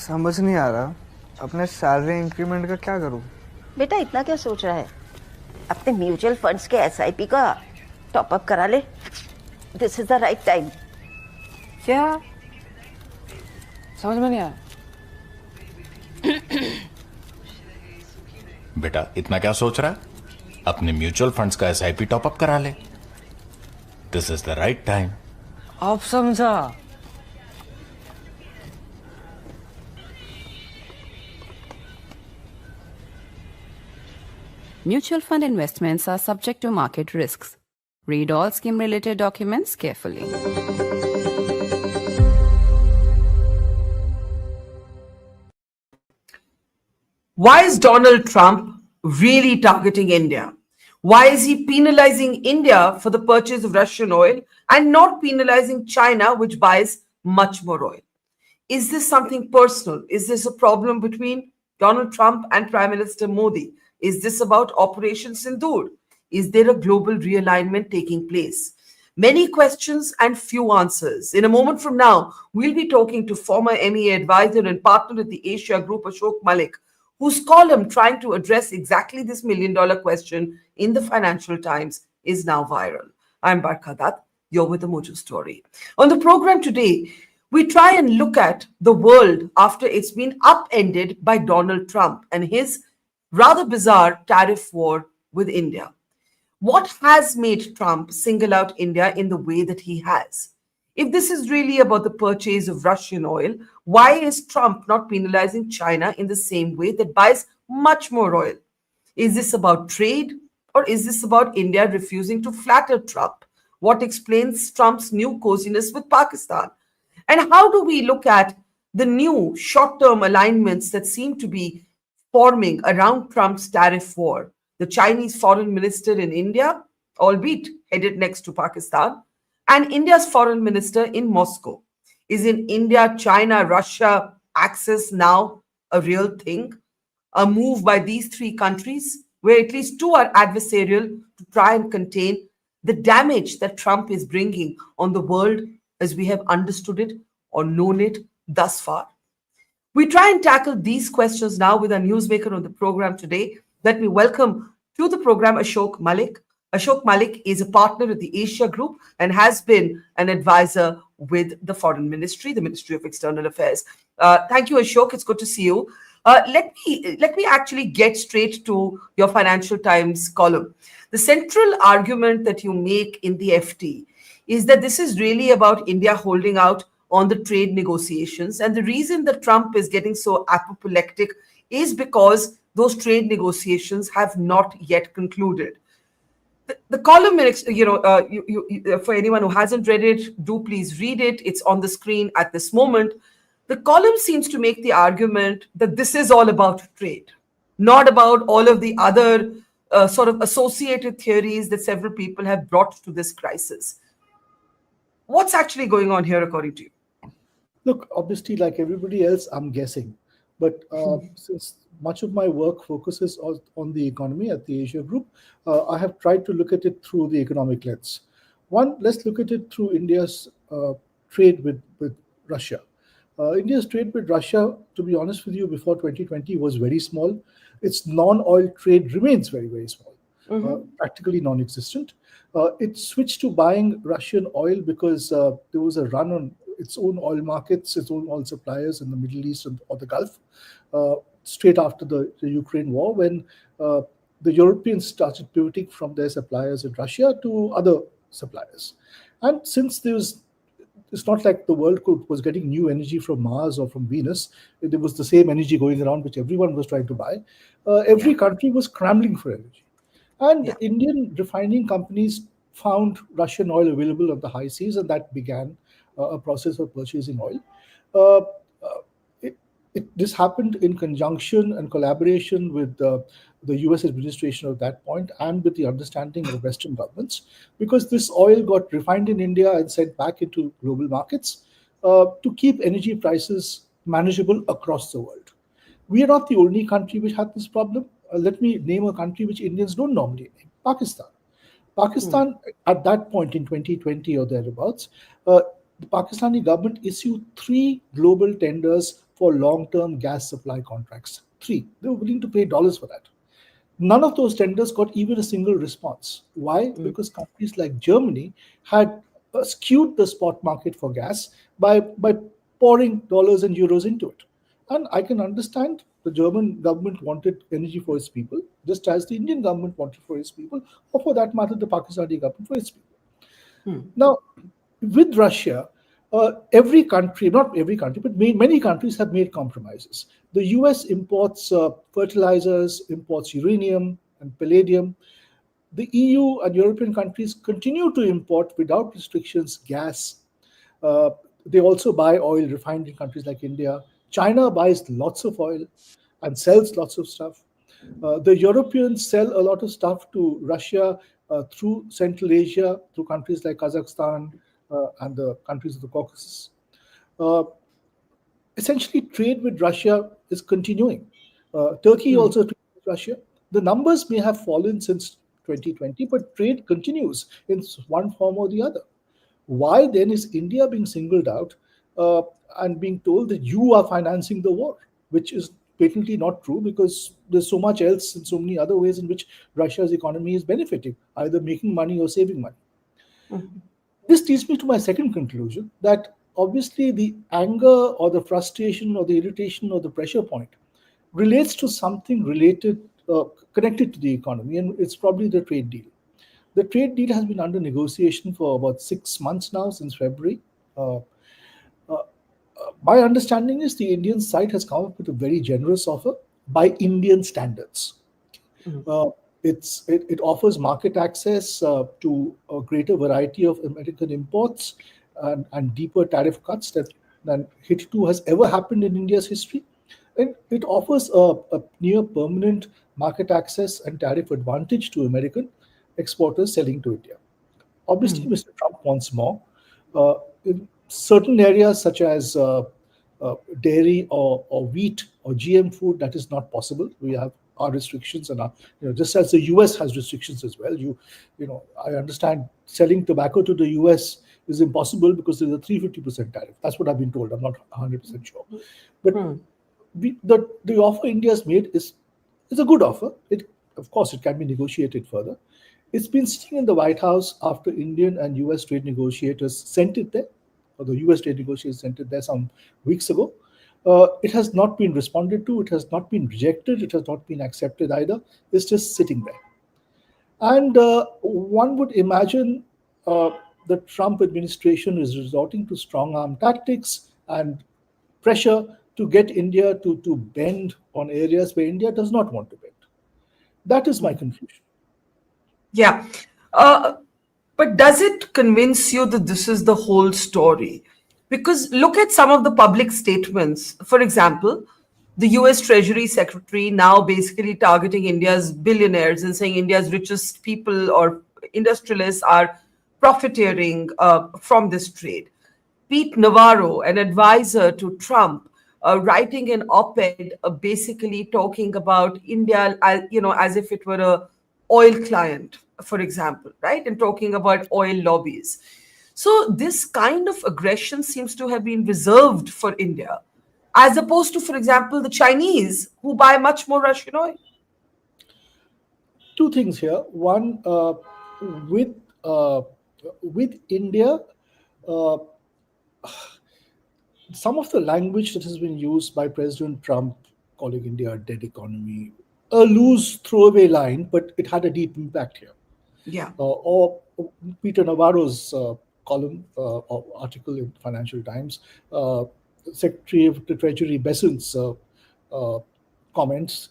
समझ नहीं आ रहा अपने सैलरी इंक्रीमेंट का क्या करूं। बेटा इतना क्या सोच रहा है? अपने म्यूचुअल फंड्स के एसआईपी का टॉपअप करा ले। This is the right time. क्या? समझ में नहीं आया। बेटा इतना क्या सोच रहा है? अपने म्यूचुअल फंड्स का एसआईपी टॉपअप करा ले। This is the right time. अब समझा। Mutual fund investments are subject to market risks. Read all scheme-related documents carefully. Why is Donald Trump really targeting India? Why is he penalizing India for the purchase of Russian oil and not penalizing China, which buys much more oil? Is this something personal? Is this a problem between Donald Trump and Prime Minister Modi? Is this about Operation Sindoor? Is there a global realignment taking place? Many questions and few answers. In a moment from now, we'll be talking to former MEA advisor and partner at the Asia Group, Ashok Mittal, whose column trying to address exactly this million-dollar question in the Financial Times is now viral. I'm Barkha. You're with the Mojo Story. On the program today, we try and look at the world after it's been upended by Donald Trump and his rather bizarre tariff war with India. What has made Trump single out India in the way that he has? If this is really about the purchase of Russian oil, why is Trump not penalizing China in the same way that buys much more oil? Is this about trade or is this about India refusing to flatter Trump? What explains Trump's new coziness with Pakistan? And how do we look at the new short-term alignments that seem to be forming around Trump's tariff war? The Chinese foreign minister in India, albeit headed next to Pakistan, and India's foreign minister in Moscow. Is in India, China, Russia axis now a real thing? A move by these three countries where at least two are adversarial to try and contain the damage that Trump is bringing on the world as we have understood it or known it thus far. We try and tackle these questions now with our newsmaker on the program today. Let me welcome to the program Ashok Mittal. Ashok Mittal is a partner at the Asia Group and has been an advisor with the Foreign Ministry, the Ministry of External Affairs. Thank you, Ashok. It's good to see you. Let me actually get straight to your Financial Times column. The central argument that you make in the FT is that this is really about India holding out on the trade negotiations. And the reason that Trump is getting so apoplectic is because those trade negotiations have not yet concluded. The column, for anyone who hasn't read it, do please read it. It's on the screen at this moment. The column seems to make the argument that this is all about trade, not about all of the other sort of associated theories that several people have brought to this crisis. What's actually going on here, according to you? Look, obviously, like everybody else, I'm guessing. But since much of my work focuses on the economy at the Asia Group, I have tried to look at it through the economic lens. One, let's look at it through India's trade with Russia. India's trade with Russia, to be honest with you, before 2020 was very small. Its non-oil trade remains very, very small, practically non-existent. It switched to buying Russian oil because there was a run on its own oil markets, its own oil suppliers in the Middle East or the Gulf, straight after the Ukraine war, when the Europeans started pivoting from their suppliers in Russia to other suppliers. And since it's not like the world was getting new energy from Mars or from Venus. There was the same energy going around, which everyone was trying to buy. Every country was scrambling for energy. And Indian refining companies found Russian oil available on the high seas, and that began a process of purchasing oil. This happened in conjunction and collaboration with the US administration at that point and with the understanding of Western governments, because this oil got refined in India and sent back into global markets to keep energy prices manageable across the world. We are not the only country which had this problem. Let me name a country which Indians don't normally name: Pakistan. Pakistan, at that point in 2020 or thereabouts, the Pakistani government issued 3 global tenders for long-term gas supply contracts. 3, they were willing to pay dollars for that. None of those tenders got even a single response. Why? Because countries like Germany had skewed the spot market for gas by pouring dollars and euros into it. And I can understand the German government wanted energy for its people, just as the Indian government wanted for its people, or for that matter, the Pakistani government for its people. Now, with Russia, every country, not every country, but many countries have made compromises. The US imports fertilizers, imports uranium and palladium. The EU and European countries continue to import without restrictions gas. They also buy oil refined in countries like India. China buys lots of oil and sells lots of stuff. The Europeans sell a lot of stuff to Russia through Central Asia, through countries like Kazakhstan and the countries of the Caucasus. Essentially, trade with Russia is continuing. Turkey also trades with Russia. The numbers may have fallen since 2020, but trade continues in one form or the other. Why then is India being singled out and being told that you are financing the war, which is patently not true, because there's so much else and so many other ways in which Russia's economy is benefiting, either making money or saving money. This leads me to my second conclusion, that obviously the anger or the frustration or the irritation or the pressure point relates to something connected to the economy, and it's probably the trade deal. The trade deal has been under negotiation for about 6 months now, since February. My understanding is the Indian side has come up with a very generous offer by Indian standards. It offers market access to a greater variety of American imports and deeper tariff cuts than hitherto has ever happened in India's history. And it offers a near permanent market access and tariff advantage to American exporters selling to India. Obviously, Mr. Trump wants more. In certain areas such as dairy or wheat or GM food, that is not possible. We have our restrictions, and just as the US has restrictions as well. I understand selling tobacco to the US is impossible because there's a 350% tariff. That's what I've been told. I'm not 100% sure. But the offer India's made is a good offer. Of course, it can be negotiated further. It's been sitting in the White House after Indian and US trade negotiators sent it there, or the US trade negotiators sent it there some weeks ago. It has not been responded to. It has not been rejected. It has not been accepted either. It's just sitting there. And one would imagine the Trump administration is resorting to strong arm tactics and pressure to get India to bend on areas where India does not want to bend. That is my conclusion. Yeah. But does it convince you that this is the whole story? Because look at some of the public statements. For example, the US Treasury Secretary now basically targeting India's billionaires and saying India's richest people or industrialists are profiteering from this trade. Pete Navarro, an advisor to Trump, writing an op-ed basically talking about India as if it were a oil client, for example, right? And talking about oil lobbies. So this kind of aggression seems to have been reserved for India, as opposed to, for example, the Chinese, who buy much more Russian oil. Two things here. One, with India, some of the language that has been used by President Trump, calling India a dead economy, a loose throwaway line, but it had a deep impact here. Yeah. Or Peter Navarro's column or article in Financial Times, Secretary of the Treasury Bessent's comments,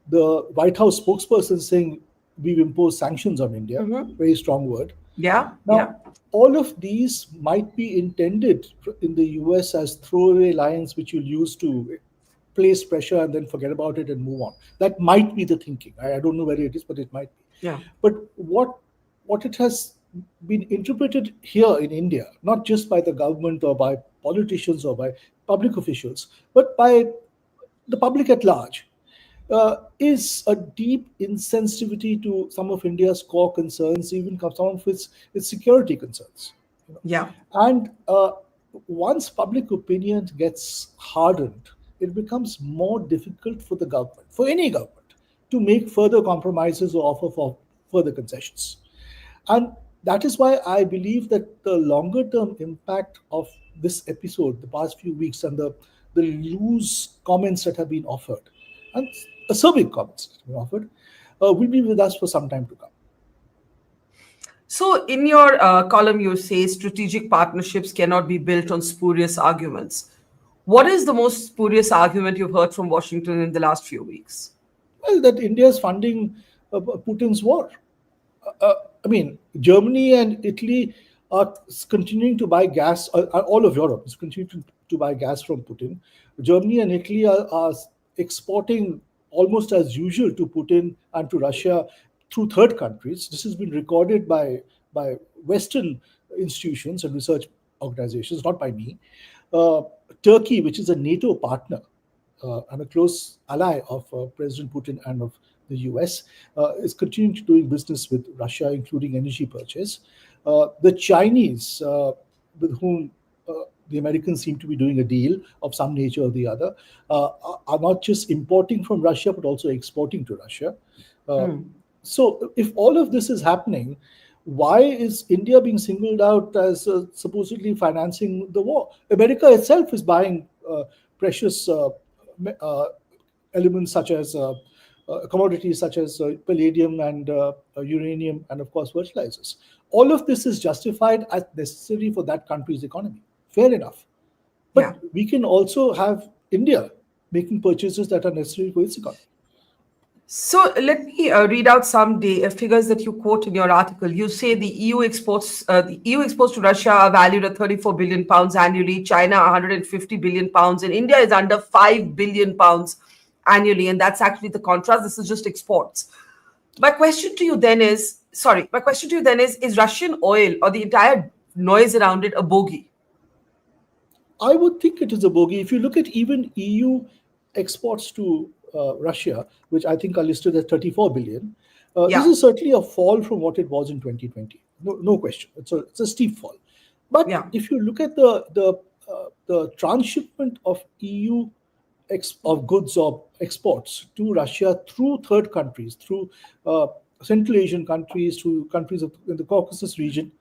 the White House spokesperson saying we've imposed sanctions on India, very strong word. Yeah. Now, all of these might be intended in the US as throwaway lines which you'll use to place pressure and then forget about it and move on. That might be the thinking. I don't know whether it is, but it might be. Yeah. But what it has been interpreted here in India, not just by the government or by politicians or by public officials, but by the public at large, is a deep insensitivity to some of India's core concerns, even some of its security concerns. Yeah. And once public opinion gets hardened it becomes more difficult for the government, for any government, to make further compromises or offer for further concessions. And that is why I believe that the longer term impact of this episode, the past few weeks, and the loose comments that have been offered, and acerbic comments that have been offered, will be with us for some time to come. So, in your column, you say strategic partnerships cannot be built on spurious arguments. What is the most spurious argument you've heard from Washington in the last few weeks? Well, that India is funding Putin's war. I mean, Germany and Italy are continuing to buy gas, all of Europe is continuing to buy gas from Putin. Germany and Italy are exporting almost as usual to Putin and to Russia through third countries. This has been recorded by Western institutions and research organizations, not by me. Turkey, which is a NATO partner and a close ally of President Putin and of the US, is continuing to doing business with Russia, including energy purchase. The Chinese, with whom the Americans seem to be doing a deal of some nature or the other, are not just importing from Russia, but also exporting to Russia. So if all of this is happening, why is India being singled out as supposedly financing the war? America itself is buying precious elements such as commodities such as palladium and uranium and of course fertilizers. All of this is justified as necessary for that country's economy. Fair enough. But we can also have India making purchases that are necessary for its economy. So let me read out some figures that you quote in your article. You say the EU exports to Russia are valued at 34 billion pounds annually, China 150 billion pounds, and India is under 5 billion pounds annually. And that's actually the contrast. This is just exports. My question to you then is, is Russian oil or the entire noise around it a bogey? I would think it is a bogey. If you look at even EU exports to Russia, which I think are listed at 34 billion, this is certainly a fall from what it was in 2020. No question. It's a steep fall. But if you look at the transshipment of EU of goods or exports to Russia through third countries, through Central Asian countries, through countries in the Caucasus region,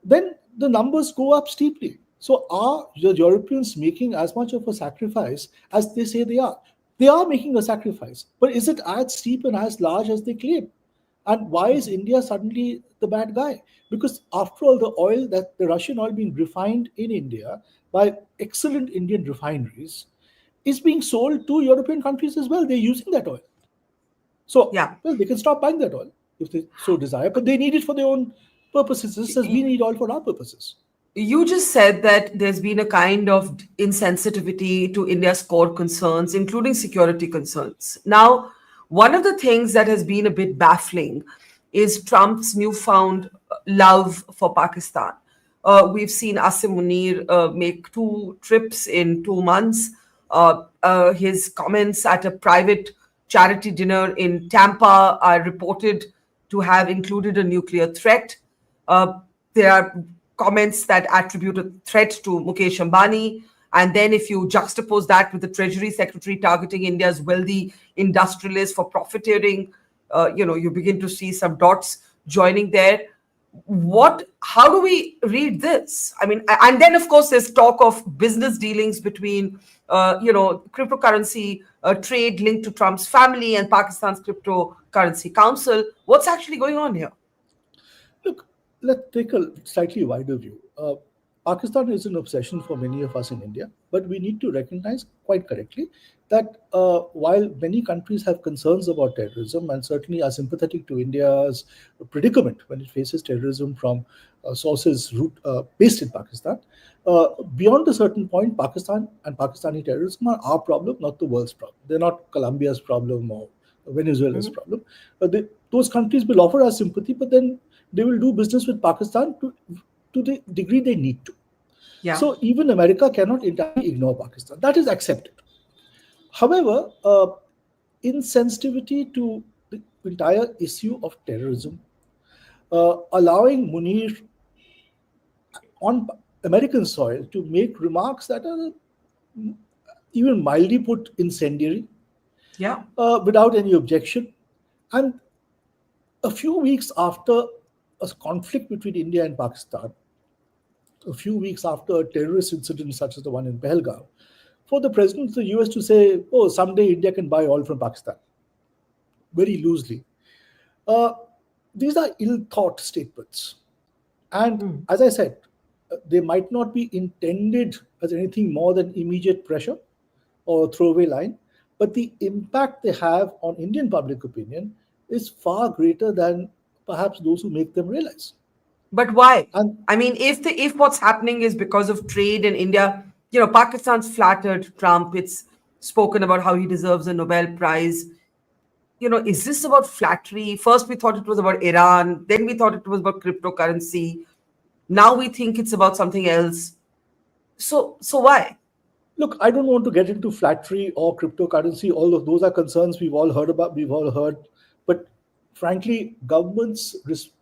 then the numbers go up steeply. So are the Europeans making as much of a sacrifice as they say they are? They are making a sacrifice, but is it as steep and as large as they claim? And why is India suddenly the bad guy? Because after all, the Russian oil being refined in India by excellent Indian refineries is being sold to European countries as well. They're using that oil. So, well, they can stop buying that oil if they so desire, but they need it for their own purposes, just as we need oil for our purposes. You just said that there's been a kind of insensitivity to India's core concerns, including security concerns. Now, one of the things that has been a bit baffling is Trump's newfound love for Pakistan. We've seen Asim Munir make 2 trips in 2 months. His comments at a private charity dinner in Tampa are reported to have included a nuclear threat. There are comments that attribute a threat to Mukesh Ambani. And then if you juxtapose that with the Treasury Secretary targeting India's wealthy industrialists for profiteering, you begin to see some dots joining there. How do we read this? I mean, and then of course there's talk of business dealings between, cryptocurrency trade linked to Trump's family and Pakistan's cryptocurrency council. What's actually going on here? Look, let's take a slightly wider view. Pakistan is an obsession for many of us in India, but we need to recognize quite correctly that while many countries have concerns about terrorism and certainly are sympathetic to India's predicament when it faces terrorism from sources based in Pakistan, beyond a certain point, Pakistan and Pakistani terrorism are our problem, not the world's problem. They're not Colombia's problem or Venezuela's problem. Those countries will offer us sympathy, but then they will do business with Pakistan to the degree they need to. Yeah. So even America cannot entirely ignore Pakistan. That is accepted. However, insensitivity to the entire issue of terrorism, allowing Munir on American soil to make remarks that are even mildly put incendiary, Yeah. without any objection. And a few weeks after a conflict between India and Pakistan, a few weeks after a terrorist incident such as the one in Pahalgam, for the president of the US to say, oh, someday India can buy oil from Pakistan, very loosely. Uh, these are ill-thought statements. And as I said, they might not be intended as anything more than immediate pressure or throwaway line, but the impact they have on Indian public opinion is far greater than perhaps those who make them realize. But why? And I mean, if what's happening is because of trade in India, Pakistan's flattered Trump. It's spoken about how he deserves a Nobel Prize. Is this about flattery? First, we thought it was about Iran. Then we thought it was about cryptocurrency. Now we think it's about something else. So why? look, I don't want to get into flattery or cryptocurrency. All of those are concerns we've all heard about, but frankly, governments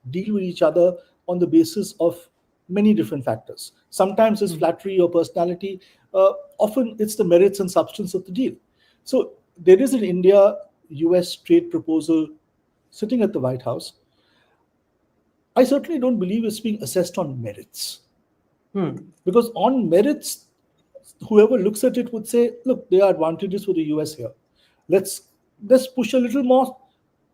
deal with each other on the basis of many different factors. Sometimes it's flattery or personality. Often it's the merits and substance of the deal. So there is an India-US trade proposal sitting at the White House. I certainly don't believe it's being assessed on merits. Because on merits, whoever looks at it would say, look, there are advantages for the US here. Let's push a little more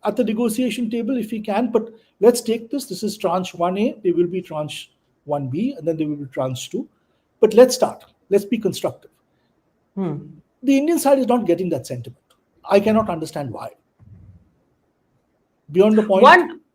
at the negotiation table if we can, but let's take this. This is tranche 1A, there will be tranche 1B, and then there will be tranche 2. But let's start. Let's be constructive. The Indian side is not getting that sentiment. I cannot understand why. Beyond the point.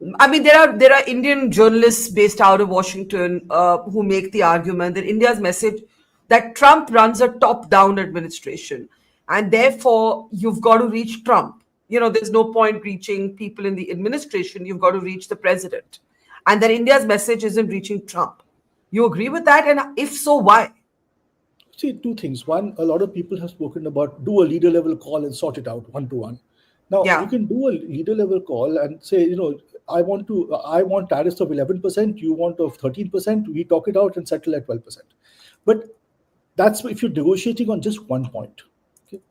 There are Indian journalists based out of Washington who make the argument that India's message that Trump runs a top-down administration, and therefore you've got to reach Trump. There's no point reaching people in the administration. You've got to reach the president, and that India's message isn't reaching Trump. You agree with that? And if so, why? See, two things. One, a lot of people have spoken about do a leader-level call and sort it out one-to-one. Now, you can do a leader-level call and say, I want tariffs of 11%, you want of 13%, we talk it out and settle at 12%. But that's if you're negotiating on just one point. Okay?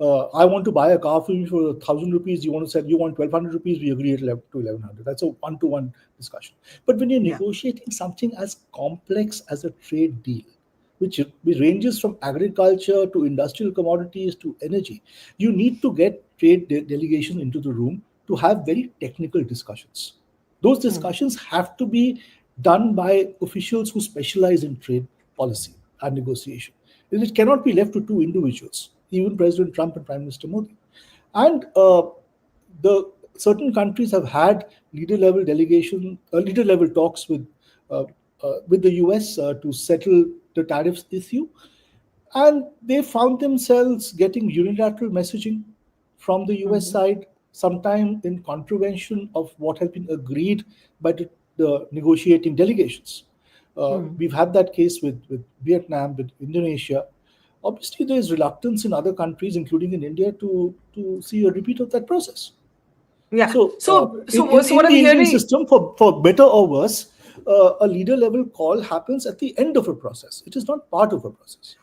I want to buy a car for you for 1,000 rupees, you want 1,200 rupees, we agree to 1,100. That's a one-to-one discussion. But when you're negotiating something as complex as a trade deal, which ranges from agriculture to industrial commodities to energy, you need to get trade delegations into the room to have very technical discussions. Those discussions have to be done by officials who specialize in trade policy and negotiation. It cannot be left to two individuals, even President Trump and Prime Minister Modi. And the certain countries have had leader-level talks with the US to settle the tariffs issue, and they found themselves getting unilateral messaging from the US side, sometime in contravention of what has been agreed by the negotiating delegations. We've had that case with Vietnam, with Indonesia. Obviously, there is reluctance in other countries, including in India, to see a repeat of that process. Yeah. So in what the I'm Indian system, for better or worse, a leader-level call happens at the end of a process. It is not part of a process.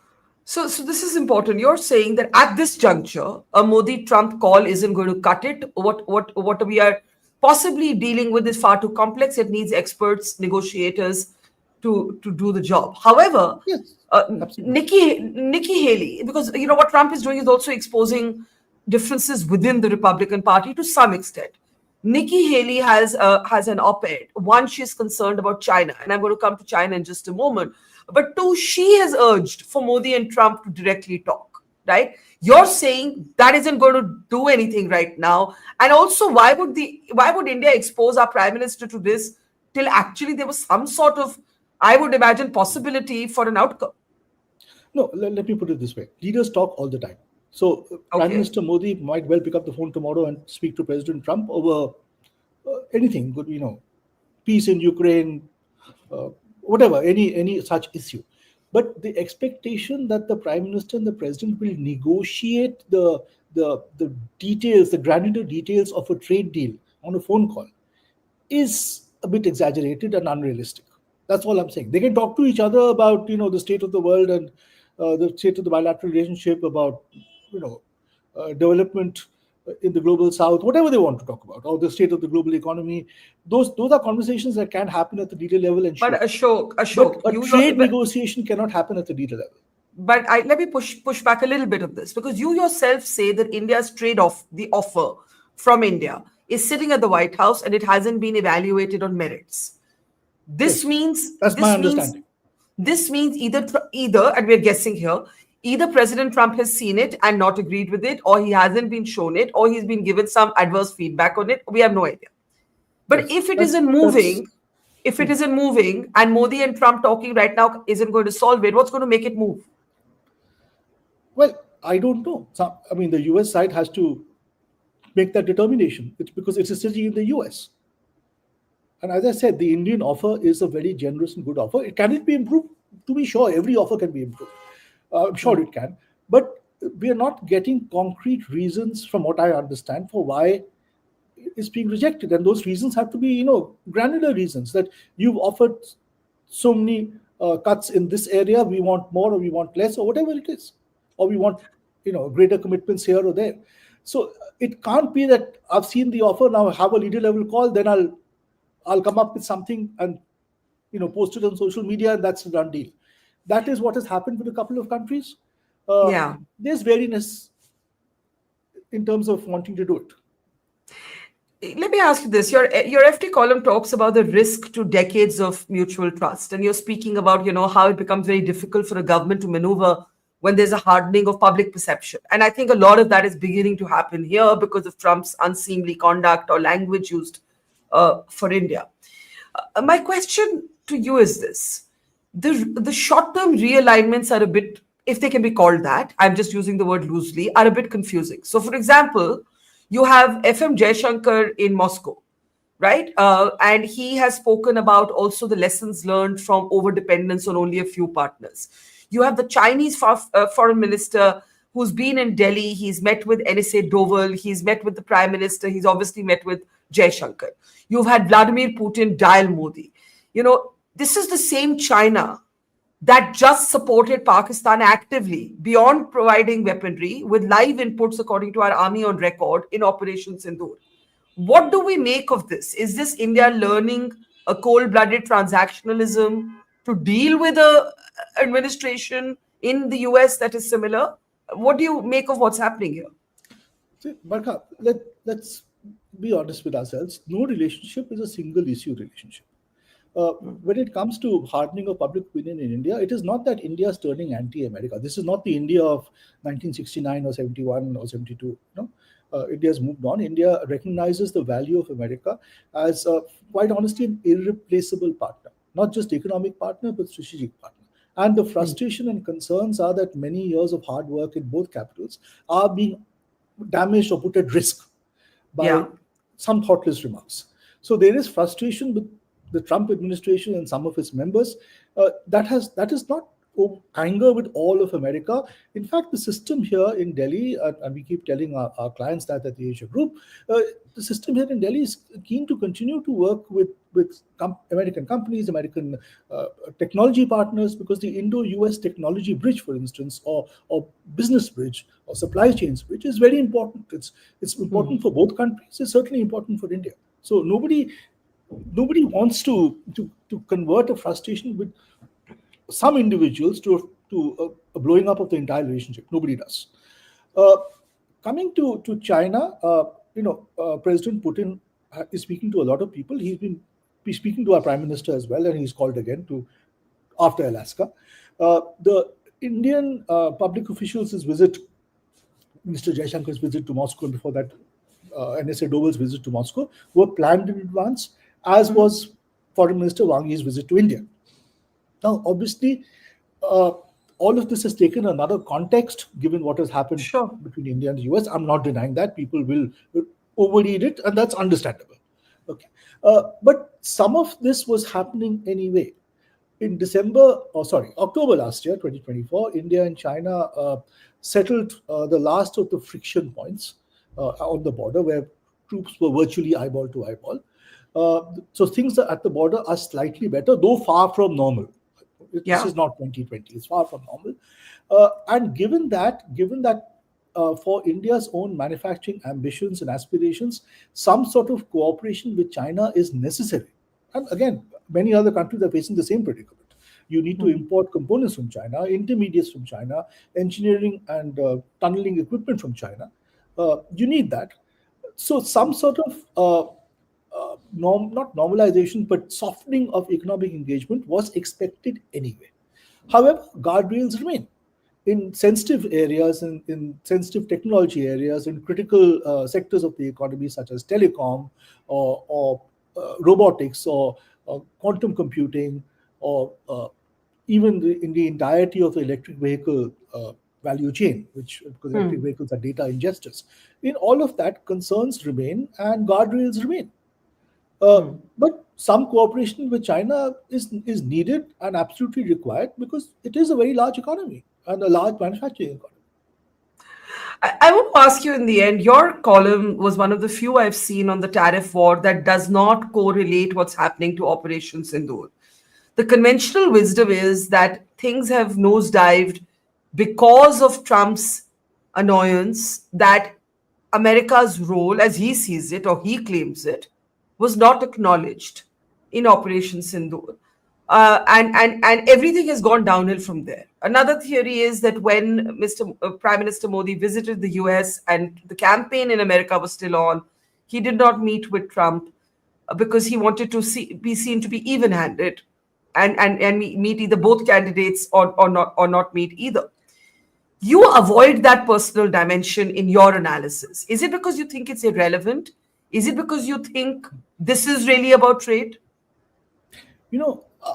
So this is important. You're saying that at this juncture, a Modi-Trump call isn't going to cut it. What we are possibly dealing with is far too complex. It needs experts, negotiators to do the job. However, Yes, Nikki Haley, because what Trump is doing is also exposing differences within the Republican Party to some extent. Nikki Haley has an op-ed. One, she's concerned about China, and I'm going to come to China in just a moment. But two, she has urged for Modi and Trump to directly talk, right? You're saying that isn't going to do anything right now. And also, why would India expose our prime minister to this till actually there was some sort of, I would imagine, possibility for an outcome? No, let me put it this way. Leaders talk all the time. So Prime Minister Modi might well pick up the phone tomorrow and speak to President Trump over anything, peace in Ukraine, whatever, any such issue. But the expectation that the Prime Minister and the President will negotiate the details, the granular details of a trade deal on a phone call is a bit exaggerated and unrealistic. That's all I'm saying. They can talk to each other about the state of the world and the state of the bilateral relationship, about development in the global south, whatever they want to talk about, or the state of the global economy. Those are conversations that can happen at the leader level. And But Ashok, but a trade negotiation cannot happen at the leader level. But let me push back a little bit of this, because you yourself say that India's the offer from India is sitting at the White House and it hasn't been evaluated on merits. This means that's my understanding. This means either, and we're guessing here, either President Trump has seen it and not agreed with it, or he hasn't been shown it, or he's been given some adverse feedback on it. We have no idea. But if it isn't moving, and Modi and Trump talking right now isn't going to solve it, what's going to make it move? Well, I don't know. I mean, the US side has to make that determination. It's because it's sitting in the US. And as I said, the Indian offer is a very generous and good offer. Can it be improved? To be sure, every offer can be improved. I'm sure it can. But we are not getting concrete reasons, from what I understand, for why it's being rejected. And those reasons have to be, granular reasons, that you've offered so many cuts in this area, we want more or we want less, or whatever it is. Or we want, greater commitments here or there. So it can't be that I've seen the offer, now have a leader level call, then I'll come up with something and, post it on social media, and that's a done deal. That is what has happened with a couple of countries. There's wariness in terms of wanting to do it. Let me ask you this. Your FT column talks about the risk to decades of mutual trust. And you're speaking about, how it becomes very difficult for a government to maneuver when there's a hardening of public perception. And I think a lot of that is beginning to happen here because of Trump's unseemly conduct or language used for India. My question to you is this. The short-term realignments are a bit, if they can be called that, I'm just using the word loosely, are a bit confusing. So, for example, you have FM Jaishankar in Moscow, right? And he has spoken about also the lessons learned from over-dependence on only a few partners. You have the Chinese foreign minister who's been in Delhi. He's met with NSA Doval. He's met with the prime minister. He's obviously met with Jaishankar. You've had Vladimir Putin dial Modi. This is the same China that just supported Pakistan actively beyond providing weaponry with live inputs, according to our army on record, in Operation Sindoor. What do we make of this? Is this India learning a cold-blooded transactionalism to deal with a administration in the US that is similar? What do you make of what's happening here? See, Barkha, let's be honest with ourselves. No relationship is a single issue relationship. When it comes to hardening of public opinion in India, it is not that India is turning anti-America. This is not the India of 1969 or 71 or 72. India has moved on. India recognizes the value of America as, quite honestly, an irreplaceable partner. Not just economic partner, but strategic partner. And the frustration and concerns are that many years of hard work in both capitals are being damaged or put at risk by some thoughtless remarks. So there is frustration with the Trump administration and some of its members. That is not anger with all of America. In fact, the system here in Delhi, and we keep telling our clients that at the Asia Group, the system here in Delhi is keen to continue to work with American companies, American technology partners, because the Indo-US technology bridge, for instance, or business bridge or supply chains bridge is very important. It's important for both countries. It's certainly important for India. So nobody wants to convert a frustration with some individuals to a blowing up of the entire relationship. Nobody does. Coming to China, President Putin is speaking to a lot of people. He's been speaking to our Prime Minister as well, and he's called again after Alaska. The Indian public officials' visit, Mr. Jaishankar's visit to Moscow, and before that, NSA Doval's visit to Moscow, were planned in advance, as was Foreign Minister Wang Yi's visit to India. Now, obviously, all of this has taken another context, given what has happened between India and the US. I'm not denying that. People will overread it, and that's understandable. Okay, but some of this was happening anyway. In October last year, 2024, India and China settled the last of the friction points on the border, where troops were virtually eyeball to eyeball. So things at the border are slightly better, though far from normal. This is not 2020. It's far from normal. And given that for India's own manufacturing ambitions and aspirations, some sort of cooperation with China is necessary. And again, many other countries are facing the same predicament. You need to import components from China, intermediates from China, engineering and tunneling equipment from China. You need that. So some sort of not normalization, but softening of economic engagement was expected anyway. However, guardrails remain in sensitive areas, in sensitive technology areas, in critical sectors of the economy, such as telecom or robotics or quantum computing, or even in the entirety of the electric vehicle value chain, because electric vehicles are data ingesters. In all of that, concerns remain and guardrails remain. But some cooperation with China is needed and absolutely required, because it is a very large economy and a large manufacturing economy. I want to ask you in the end, your column was one of the few I've seen on the tariff war that does not correlate what's happening to Operation Sindoor. The conventional wisdom is that things have nosedived because of Trump's annoyance that America's role, as he sees it or he claims it, was not acknowledged in Operation Sindoor. And everything has gone downhill from there. Another theory is that when Prime Minister Modi visited the US and the campaign in America was still on, he did not meet with Trump because he wanted to be seen to be even-handed and meet either both candidates or not meet either. You avoid that personal dimension in your analysis. Is it because you think it's irrelevant? Is it because you think this is really about trade?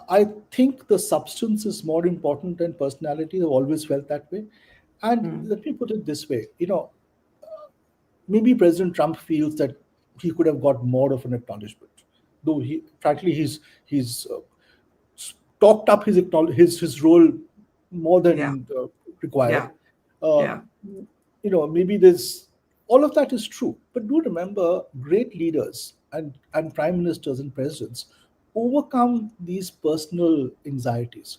I think the substance is more important than personality. I've always felt that way. And let me put it this way. Maybe President Trump feels that he could have got more of an acknowledgement, though he's talked up his role more than required. Maybe there's all of that is true. But do remember, great leaders and prime ministers and presidents overcome these personal anxieties.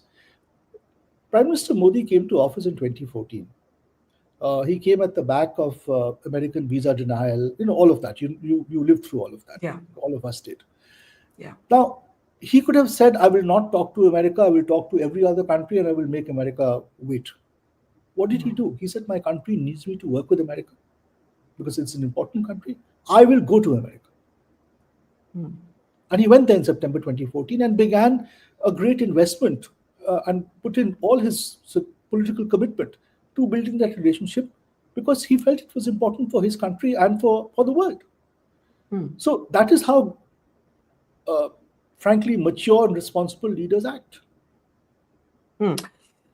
Prime Minister Modi came to office in 2014. He came at the back of American visa denial, all of that. You lived through all of that. Yeah. All of us did. Yeah. Now, he could have said, I will not talk to America, I will talk to every other country, and I will make America wait. What did he do? He said, my country needs me to work with America because it's an important country. I will go to America. And he went there in September 2014 and began a great investment and put in all his political commitment to building that relationship, because he felt it was important for his country and for the world. So that is how, frankly, mature and responsible leaders act.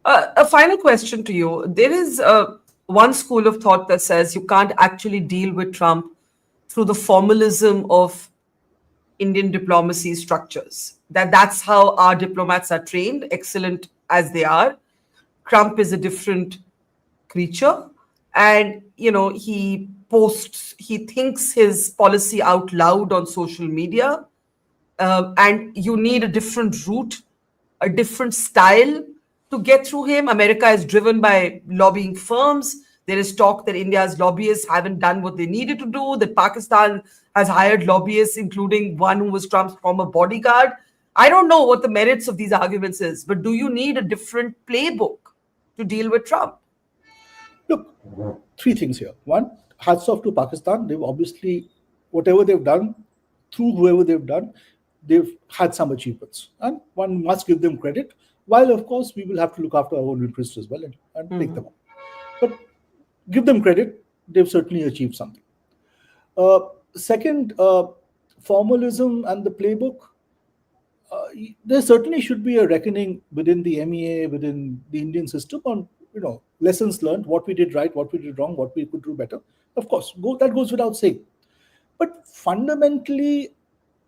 A final question to you. There is one school of thought that says you can't actually deal with Trump through the formalism of Indian diplomacy structures. That's how our diplomats are trained, excellent as they are. Trump is a different creature, and he thinks his policy out loud on social media, and you need a different route, a different style to get through him. America is driven by lobbying firms. There is talk that India's lobbyists haven't done what they needed to do, that Pakistan has hired lobbyists, including one who was Trump's former bodyguard. I don't know what the merits of these arguments is, but do you need a different playbook to deal with Trump? Look, three things here. One, hats off to Pakistan. They've obviously, whatever they've done, through whoever they've done, they've had some achievements. And one must give them credit, while, of course, we will have to look after our own interests as well and take them up. But give them credit, they've certainly achieved something. Second, formalism and the playbook. There certainly should be a reckoning within the MEA, within the Indian system on lessons learned, what we did right, what we did wrong, what we could do better. Of course, that goes without saying. But fundamentally,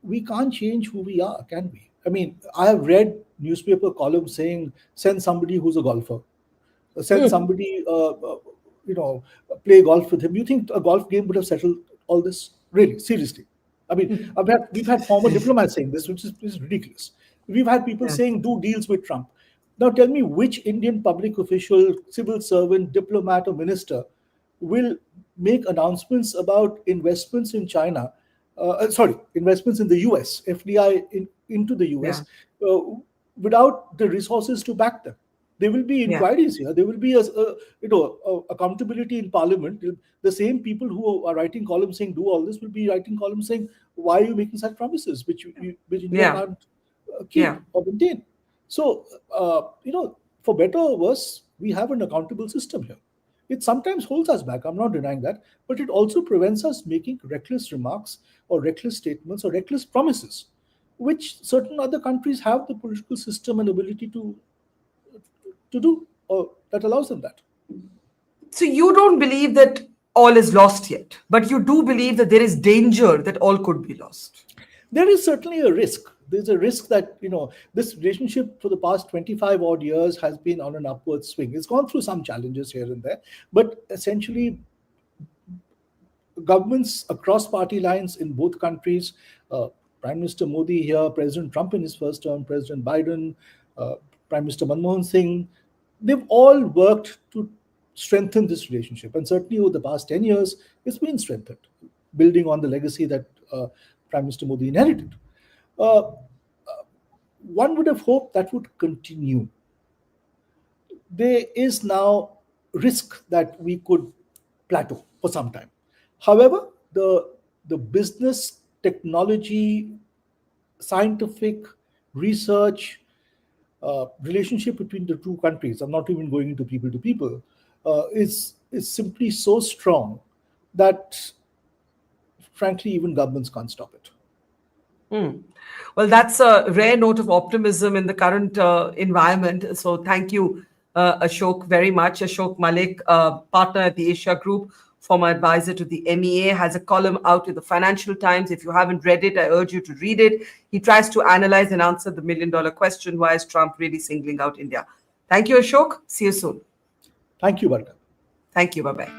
we can't change who we are, can we? I mean, I have read newspaper columns saying, send somebody who's a golfer. Send somebody, play golf with him. You think a golf game would have settled all this? Really, seriously. I mean, we've had former diplomats saying this, which is ridiculous. We've had people saying, do deals with Trump. Now tell me which Indian public official, civil servant, diplomat, or minister will make announcements about investments in China, investments in the US, FDI into the US, without the resources to back them. There will be inquiries here. There will be accountability in Parliament. The same people who are writing columns saying do all this will be writing columns saying why are you making such promises which India can't keep or maintain. So for better or worse, we have an accountable system here. It sometimes holds us back. I'm not denying that, but it also prevents us making reckless remarks or reckless statements or reckless promises, which certain other countries have the political system and ability to do, or that allows them that. So you don't believe that all is lost yet, but you do believe that there is danger that all could be lost. There is certainly a risk. There's a risk that, this relationship for the past 25 odd years has been on an upward swing. It's gone through some challenges here and there, but essentially governments across party lines in both countries, Prime Minister Modi here, President Trump in his first term, President Biden, Prime Minister Manmohan Singh, they've all worked to strengthen this relationship. And certainly over the past 10 years, it's been strengthened, building on the legacy that Prime Minister Modi inherited. One would have hoped that would continue. There is now risk that we could plateau for some time. However, the business, technology, scientific research relationship between the two countries, I'm not even going into people to people, is simply so strong that frankly even governments can't stop it. Well, that's a rare note of optimism in the current environment. So thank you, Ashok, very much. Ashok Malik, partner at the Asia Group, former advisor to the MEA, has a column out in the Financial Times. If you haven't read it, I urge you to read it. He tries to analyze and answer the million-dollar question, why is Trump really singling out India? Thank you, Ashok. See you soon. Thank you, Barkha. Thank you. Bye-bye.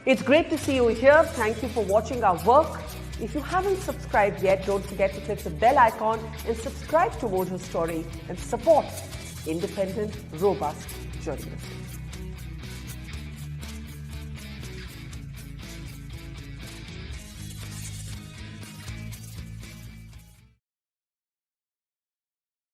It's great to see you here. Thank you for watching our work. If you haven't subscribed yet, don't forget to click the bell icon and subscribe to Mojo Story and support independent, robust journalism.